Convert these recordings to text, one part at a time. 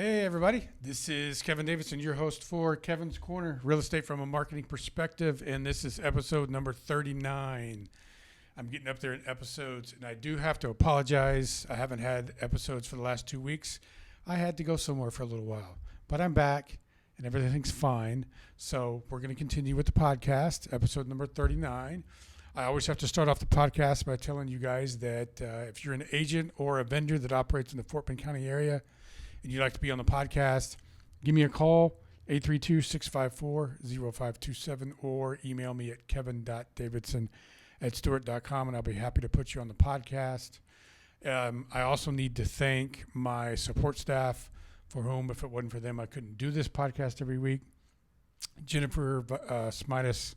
Hey everybody, this is Kevin Davidson, your host for Kevin's Corner, real estate from a marketing perspective, and this is episode number 39. I'm getting up there in episodes, and I do have to apologize. I haven't had episodes for the last 2 weeks. I had to go somewhere for a little while, but I'm back, and everything's fine. So we're going to continue with the podcast, episode number 39. I always have to start off the podcast by telling you guys that if you're an agent or a vendor that operates in the Fort Bend County area, and you'd like to be on the podcast, give me a call, 832-654-0527, or email me at kevin.davidson@stewart.com, and I'll be happy to put you on the podcast. I also need to thank my support staff, for whom, if it wasn't for them, I couldn't do this podcast every week. Jennifer Smidas,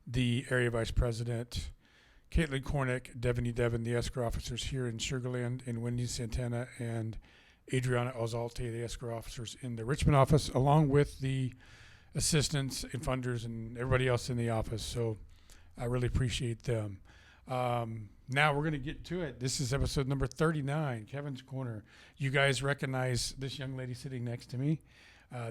the area vice president, Caitlin Kornick, Devin, the escrow officers here in Sugar Land, and Wendy Santana, and Adriana Ozalte, the escrow officers in the Richmond office, along with the assistants and funders and everybody else in the office. So I really appreciate them. Now we're going to get to it. This is episode number 39, Kevin's Corner. You guys recognize this young lady sitting next to me.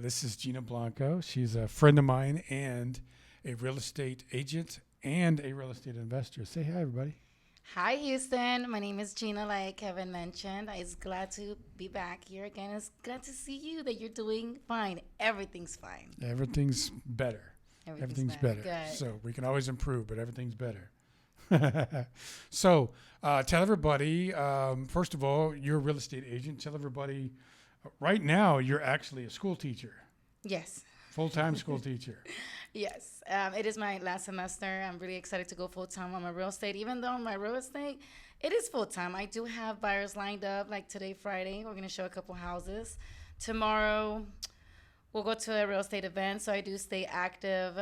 This is Gina Blanco. She's a friend of mine and a real estate agent and a real estate investor. Say hi, everybody. Hi, Houston. My name is Gina, like Kevin mentioned. I'm glad to be back here again. It's glad to see you, that you're doing fine. Everything's fine. Everything's better. Everything's better. Good. So we can always improve, but everything's better. So tell everybody, first of all, you're a real estate agent. Tell everybody, right now, you're actually a school teacher. Yes. Full-time school teacher. Yes. It is my last semester. I'm really excited to go full-time on my real estate. Even though my real estate, it is full-time. I do have buyers lined up, like today, Friday. We're going to show a couple houses. Tomorrow, we'll go to a real estate event, so I do stay active.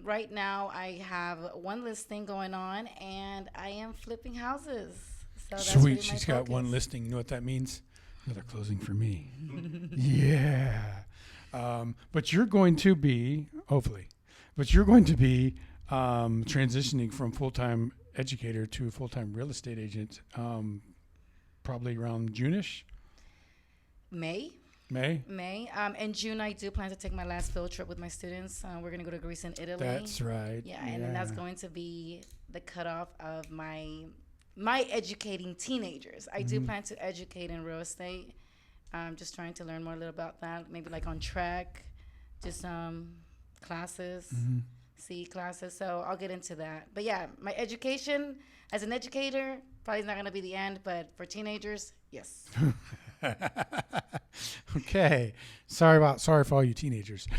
Right now, I have one listing going on, and I am flipping houses. So that's Sweet. really my She's got focus. one listing. You know what that means? Another closing for me. Yeah. But you're going to be, hopefully, transitioning from full-time educator to full-time real estate agent probably around June-ish? May. In June, I do plan to take my last field trip with my students. We're going to go to Greece and Italy. That's right. Yeah, and then that's going to be the cutoff of my educating teenagers. I do plan to educate in real estate. I'm just trying to learn more a little about that, maybe like on track, just classes, CE classes. So I'll get into that. But yeah, my education as an educator probably not going to be the end, but for teenagers, yes. Okay. Sorry for all you teenagers.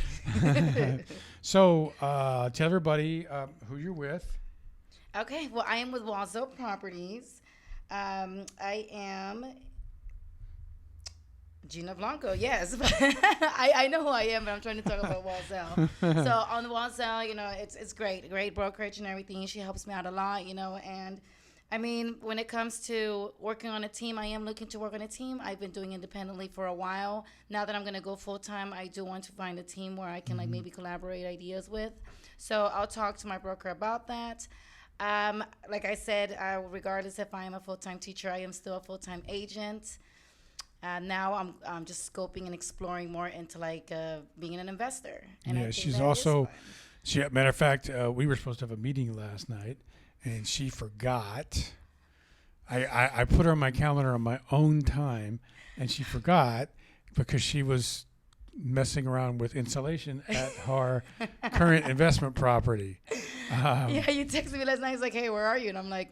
So tell everybody who you're with. Okay. Well, I am with Walzel Properties. I am Gina Blanco, yes. I know who I am, but I'm trying to talk about Walzel. So on Walzel, it's great brokerage and everything. She helps me out a lot, and I mean, when it comes to working on a team, I am looking to work on a team. I've been doing independently for a while. Now that I'm going to go full-time, I do want to find a team where I can like maybe collaborate ideas with. So I'll talk to my broker about that. Like I said, regardless if I am a full-time teacher, I am still a full-time agent. Now I'm just scoping and exploring more into like being an investor. And yeah, she's also, matter of fact, we were supposed to have a meeting last night, and she forgot. I put her on my calendar on my own time, and she forgot because she was messing around with insulation at her current investment property. Yeah, you texted me last night. He's like, "Hey, where are you?" And I'm like,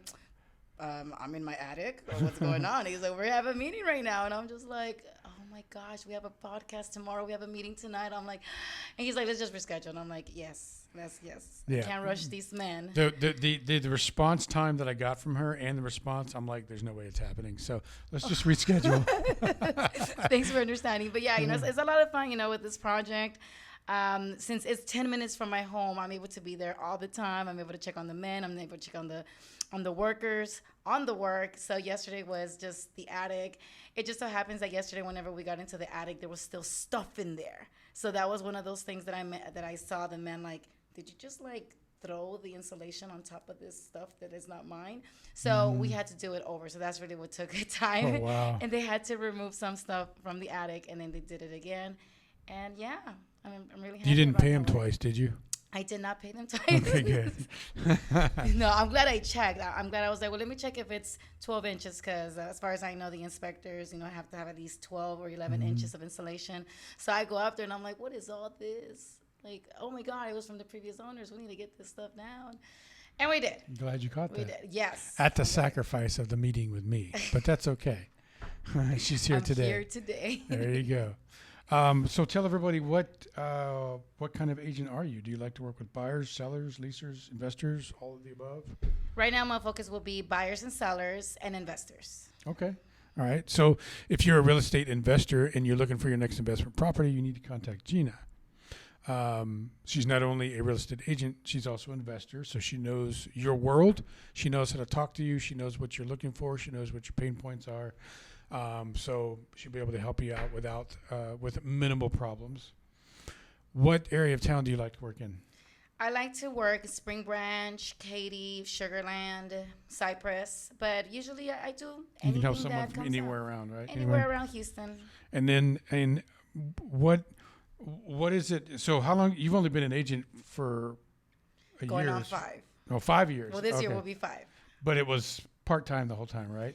I'm in my attic, or what's going on? He's like, we have a meeting right now. And I'm just like, oh my gosh, we have a podcast tomorrow. We have a meeting tonight. I'm like, and he's like, let's just reschedule. And I'm like, yes. Yeah. I can't rush these men. The response time that I got from her and the response, I'm like, there's no way it's happening. So let's just reschedule. Thanks for understanding. But yeah, it's a lot of fun, with this project. Since it's 10 minutes from my home, I'm able to be there all the time. I'm able to check on the men. I'm able to check on the workers, on the work. So yesterday was just the attic. It just so happens that yesterday, whenever we got into the attic, there was still stuff in there. So that was one of those things that I saw the men like, did you just like throw the insulation on top of this stuff that is not mine. So we had to do it over. So that's really what took time. Oh, wow. And they had to remove some stuff from the attic, and then they did it again. And yeah, I'm really happy. You didn't about pay them that one. twice, did you? I did not pay them twice. Okay, good. No, I'm glad I checked. I'm glad I was like, well, let me check if it's 12 inches because as far as I know, the inspectors, have to have at least 12 or 11 inches of insulation. So I go up there and I'm like, what is all this? Like, oh my God, it was from the previous owners. We need to get this stuff down. And we did. I'm glad you caught We that. did. Yes. At the sacrifice of the meeting with me, but that's okay. She's here I'm today. here today. There you go. So tell everybody what kind of agent are you? Do you like to work with buyers, sellers, leasers, investors, all of the above? Right now, my focus will be buyers and sellers and investors. Okay. All right. So if you're a real estate investor and you're looking for your next investment property, you need to contact Gina. She's not only a real estate agent, she's also an investor. So she knows your world. She knows how to talk to you. She knows what you're looking for. She knows what your pain points are. So she'll be able to help you out with minimal problems. What area of town do you like to work in? I like to work in Spring Branch, Katy, Sugarland, Cypress, but usually I do You anything can help someone that from comes anywhere out. around, right? Anywhere around Houston. And what is it? So how long? You've only been an agent for a Going year. on 5. Oh, 5 years. Well, this year Okay. will be 5. But it was part-time the whole time, right?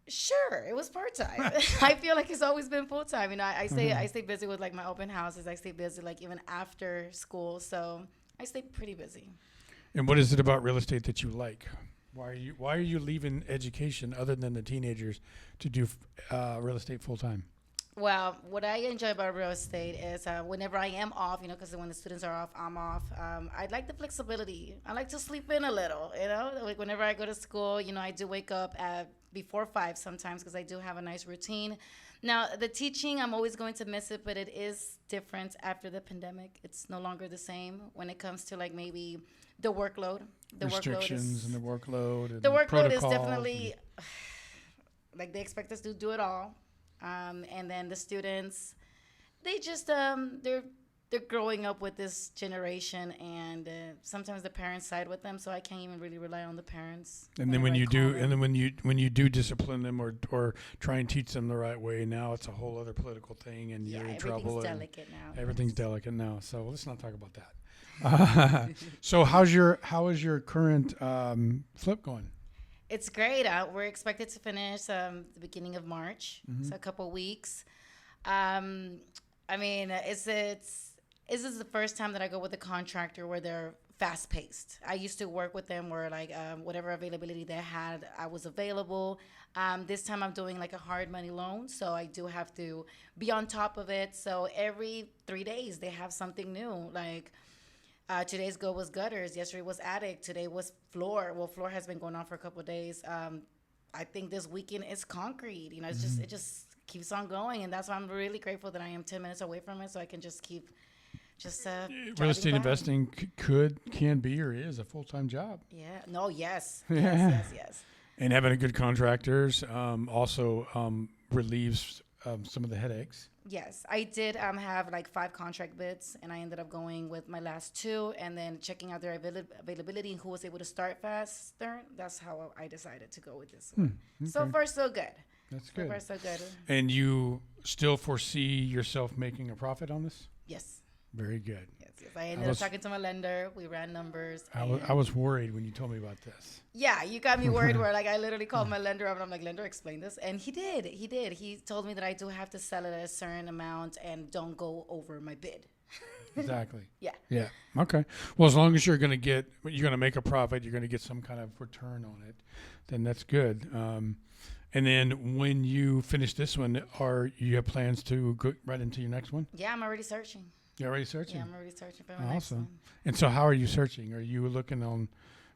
Sure, it was part-time. I feel like it's always been full-time. I stay busy with like my open houses. I stay busy like even after school. So I stay pretty busy. And what is it about real estate that you like? Why are you leaving education other than the teenagers to do real estate full-time? Well, what I enjoy about real estate is whenever I am off, because when the students are off, I'm off. I like the flexibility. I like to sleep in a little, Like whenever I go to school, I do wake up at before 5 sometimes because I do have a nice routine. Now, the teaching, I'm always going to miss it, but it is different after the pandemic. It's no longer the same when it comes to like maybe the workload. The Restrictions and the workload. And the workload is protocols definitely like they expect us to do it all. And then the students, they just they're growing up with this generation, and sometimes the parents side with them, so I can't even really rely on the parents. And then when you do discipline them or try and teach them the right way, now it's a whole other political thing, and you're in trouble. Everything's delicate now. Everything's delicate now, so let's not talk about that. So how is your current flip going? It's great. We're expected to finish the beginning of March, so a couple weeks. I mean, this is the first time that I go with a contractor where they're fast paced. I used to work with them where like whatever availability they had, I was available. This time I'm doing like a hard money loan, so I do have to be on top of it. So every 3 days they have something new. Like today's go was gutters. Yesterday was attic. Today was floor. Well, floor has been going on for a couple of days. I think this weekend is concrete. It just keeps on going, and that's why I'm really grateful that I am 10 minutes away from it, so I can just keep real estate investing can be or is a full-time job. Yeah. No. Yes. Yeah. Yes. And having a good contractors also relieves some of the headaches. Yes, I did have like 5 contract bids, and I ended up going with my last 2, and then checking out their availability and who was able to start faster. That's how I decided to go with this one. Okay. So far, so good. That's So good. far, so good. And you still foresee yourself making a profit on this? Yes. Very good. Yes. I ended up talking to my lender. We ran numbers. I was worried when you told me about this. Yeah, you got me worried where like I literally called my lender up and I'm like, lender, explain this. And he did. He told me that I do have to sell it at a certain amount and don't go over my bid. Exactly. Yeah. Yeah. Okay. Well, as long as you're going to make a profit, you're going to get some kind of return on it, then that's good. And then when you finish this one, you have plans to go right into your next one? Yeah, I'm already searching. You're already searching? Yeah, I'm already searching for my next Awesome. one. And so how are you searching? Are you looking on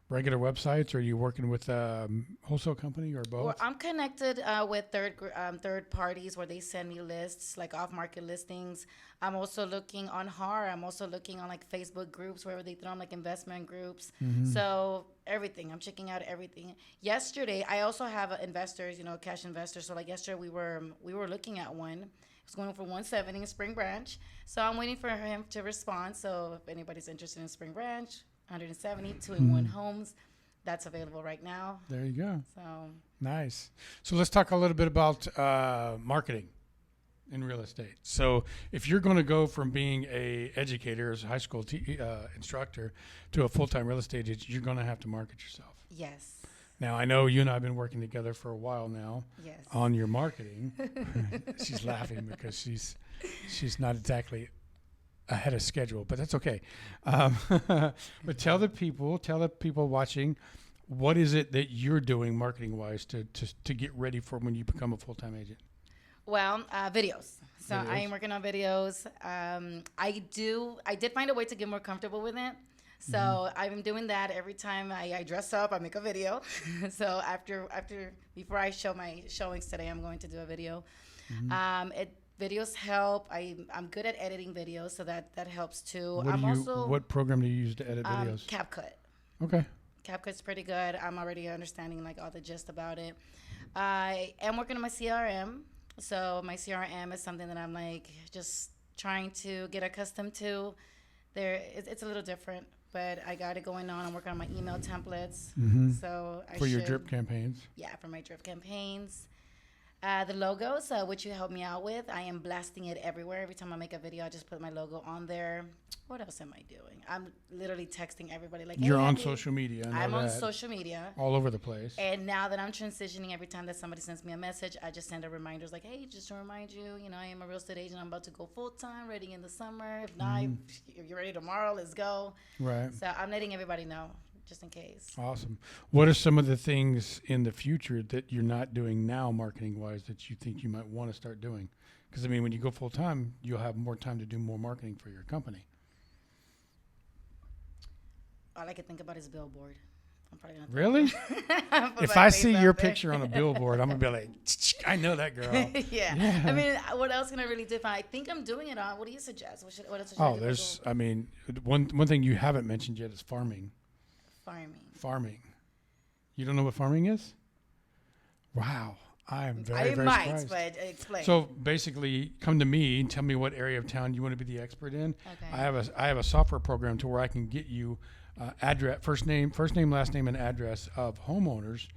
regular websites, or are you working with a wholesale company, or both? Well, I'm connected with third parties where they send me lists, like off-market listings. I'm also looking on HAR. I'm also looking on like Facebook groups where they throw on like investment groups. So everything. I'm checking out everything. Yesterday, I also have investors, cash investors. So like yesterday, we were looking at one. It's going for 170 in Spring Branch. So I'm waiting for him to respond. So if anybody's interested in Spring Branch, 170 two-in-one homes. That's available right now. There you go. So Nice. So let's talk a little bit about marketing in real estate. So if you're going to go from being a educator as a high school instructor to a full-time real estate agent, you're going to have to market yourself. yes. Now, I know you and I have been working together for a while now Yes. on your marketing. She's laughing because she's not exactly ahead of schedule, but that's okay. But tell the people watching, what is it that you're doing marketing-wise to get ready for when you become a full-time agent? Well, videos. So Videos. I am working on videos. I did find a way to get more comfortable with it. So I'm doing that every time I dress up, I make a video. So before I show my showings today, I'm going to do a video. Videos help. I'm good at editing videos, so that helps too. What program do you use to edit videos? CapCut. Okay. CapCut's pretty good. I'm already understanding like all the gist about it. I am working on my CRM. So my CRM is something that I'm like just trying to get accustomed to. It's a little different, but I got it going on. I'm working on my email templates. So Your drip campaigns. Yeah, for my drip campaigns. The logos, which you helped me out with, I am blasting it everywhere. Every time I make a video, I just put my logo on there. What else am I doing? I'm literally texting everybody like, You're hey, on Abby. social media. I'm on social media. All over the place. And now that I'm transitioning, every time that somebody sends me a message, I just send a reminders like, hey, just to remind you, I am a real estate agent. I'm about to go full-time, ready in the summer. If not, if you're ready tomorrow, let's go. Right. So I'm letting everybody know, just in case. Awesome. What are some of the things in the future that you're not doing now marketing-wise that you think you might want to start doing? Because, when you go full-time, you'll have more time to do more marketing for your company. All I can think about is billboard. I'm probably gonna Really? If I see your picture on a billboard, I'm going to be like, I know that girl. Yeah. What else can I really do? I think I'm doing it on. What do you suggest? What else should I do? There's, one thing you haven't mentioned yet is farming. Farming. You don't know what farming is? Wow. I am very surprised. But explain. So basically, come to me and tell me what area of town you want to be the expert in. Okay. I have a software program to where I can get you address, first name, last name, and address of homeowners,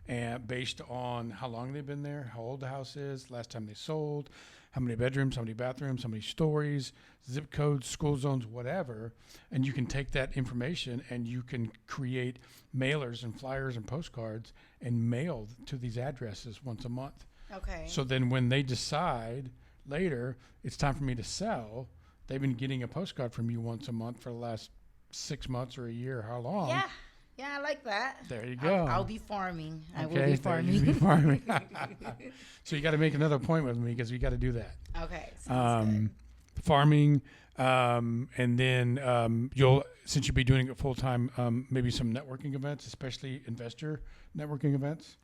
and based on how long they've been there, how old the house is, last time they sold, how many bedrooms, how many bathrooms, how many stories, zip codes, school zones, whatever. And you can take that information and you can create mailers and flyers and postcards and mail to these addresses once a month. Okay. So then when they decide later it's time for me to sell, they've been getting a postcard from you once a month for the last 6 months or a year, how long? Yeah, I like that. There you go. I'll be farming. I will Okay, be there you farming. be farming. So you got to make another appointment with me because we got to do that. Okay. Sounds good. Farming, and then since you'll be doing it full time, maybe some networking events, especially investor networking events.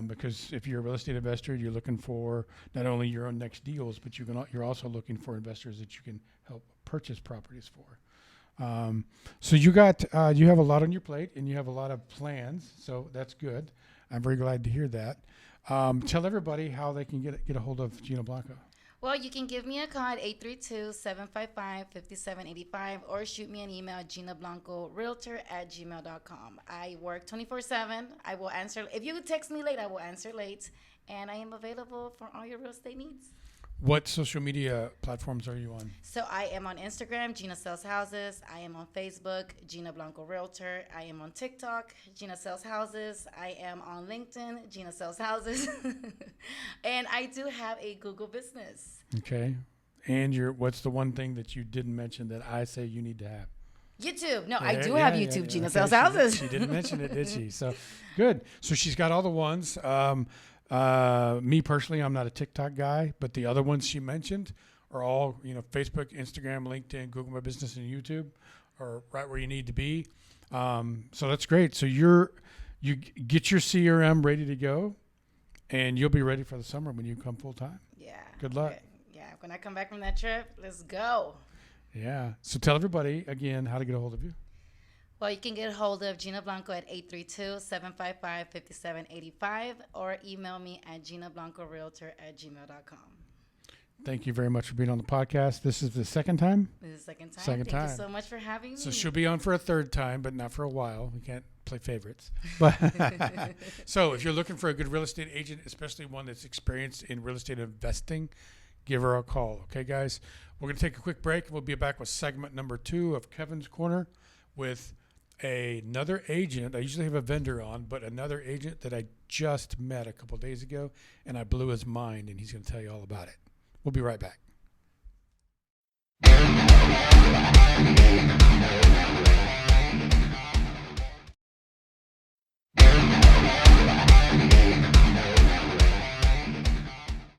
Because if you're a real estate investor, you're looking for not only your own next deals, but you're also looking for investors that you can help purchase properties for. So you have a lot on your plate and you have a lot of plans. So that's good. I'm very glad to hear that. Tell everybody how they can get a hold of Gina Blanco. Well, you can give me a call at 832-755-5785 or shoot me an email at ginablancorealtor@gmail.com. I work 24/7. I will answer. If you text me late, I will answer late. And I am available for all your real estate needs. What social media platforms are you on? So I am on Instagram, Gina Sells Houses. I am on Facebook, Gina Blanco Realtor. I am on TikTok, Gina Sells Houses. I am on LinkedIn, Gina Sells Houses. And I do have a Google business. Okay. And what's the one thing that you didn't mention that I say you need to have? YouTube. No, I do have YouTube, Gina Sells Houses. She didn't mention it, did she? So good. So she's got all the ones. Me personally, I'm not a TikTok guy, but the other ones she mentioned are all, Facebook, Instagram, LinkedIn, Google My Business, and YouTube are right where you need to be. So that's great. So you get your CRM ready to go, and you'll be ready for the summer when you come full time. Yeah. Good luck. Yeah. When I come back from that trip, let's go. Yeah. So tell everybody again how to get a hold of you. Well, you can get a hold of Gina Blanco at 832-755-5785 or email me at ginablancorealtor@gmail.com. Thank you very much for being on the podcast. This is the second time? This is the second time. Second Thank time. you so much for having me. So she'll be on for a third time, but not for a while. We can't play favorites. But so if you're looking for a good real estate agent, especially one that's experienced in real estate investing, give her a call. Okay, guys? We're going to take a quick break. We'll be back with segment number 2 of Kevin's Corner with another agent. I usually have a vendor on, but another agent that I just met a couple days ago, and I blew his mind, and he's going to tell you all about it. We'll be right back.